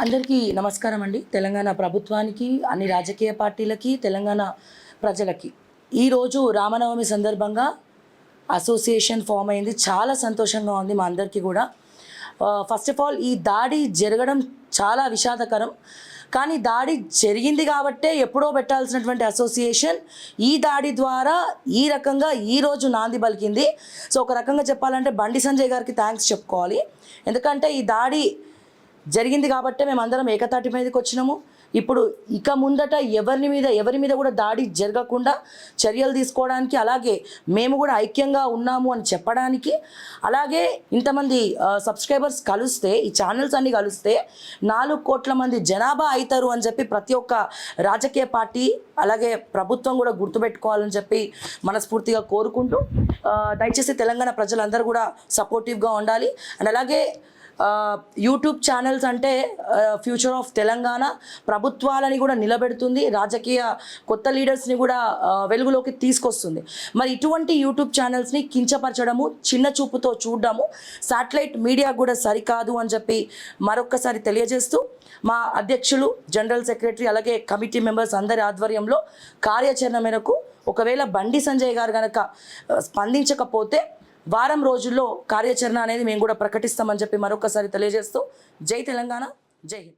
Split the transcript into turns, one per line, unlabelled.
అందరికీ నమస్కారం అండి. తెలంగాణ ప్రభుత్వానికి, అన్ని రాజకీయ పార్టీలకి, తెలంగాణ ప్రజలకి ఈరోజు రామనవమి సందర్భంగా అసోసియేషన్ ఫామ్ అయింది. చాలా సంతోషంగా ఉంది మా అందరికీ కూడా. ఫస్ట్ ఆఫ్ ఆల్ ఈ దాడి జరగడం చాలా విషాదకరం. కానీ దాడి జరిగింది కాబట్టే ఎప్పుడో పెట్టాల్సినటువంటి అసోసియేషన్ ఈ దాడి ద్వారా ఈ రకంగా ఈరోజు నాంది పలికింది. సో ఒక రకంగా చెప్పాలంటే బండి సంజయ్ గారికి థ్యాంక్స్ చెప్పుకోవాలి. ఎందుకంటే ఈ దాడి జరిగింది కాబట్టే మేమందరం ఏకతాటి మీదకి వచ్చినాము. ఇప్పుడు ఇక ముందట ఎవరి మీద కూడా దాడి జరగకుండా చర్యలు తీసుకోవడానికి, అలాగే మేము కూడా ఐక్యంగా ఉన్నాము అని చెప్పడానికి, అలాగే ఇంతమంది సబ్స్క్రైబర్స్ కలిస్తే, ఈ ఛానల్స్ అన్నీ కలిస్తే 4 కోట్ల మంది జనాభా అవుతారు అని చెప్పి ప్రతి ఒక్క రాజకీయ పార్టీ అలాగే ప్రభుత్వం కూడా గుర్తుపెట్టుకోవాలని చెప్పి మనస్ఫూర్తిగా కోరుకుంటూ, దయచేసి తెలంగాణ ప్రజలందరూ కూడా సపోర్టివ్గా ఉండాలి. అండ్ అలాగే యూట్యూబ్ ఛానల్స్ అంటే ఫ్యూచర్ ఆఫ్ తెలంగాణ, ప్రభుత్వాలని కూడా నిలబెడుతుంది, రాజకీయ కొత్త లీడర్స్ని కూడా వెలుగులోకి తీసుకొస్తుంది. మరి ఇటువంటి యూట్యూబ్ ఛానల్స్ని కించపరచడము, చిన్న చూపుతో చూడడము శాటిలైట్ మీడియా కూడా సరికాదు అని చెప్పి మరొక్కసారి తెలియజేస్తూ, మా అధ్యక్షులు, జనరల్ సెక్రటరీ అలాగే కమిటీ మెంబర్స్ అందరి ఆధ్వర్యంలో కార్యాచరణ మేరకు ఒకవేళ బండి సంజయ్ గారు కనుక స్పందించకపోతే వారం రోజుల్లో కార్యాచరణ అనేది మేము కూడా ప్రకటిస్తామని చెప్పి మరొకసారి తెలియజేస్తూ, జై తెలంగాణ, జై హింద్.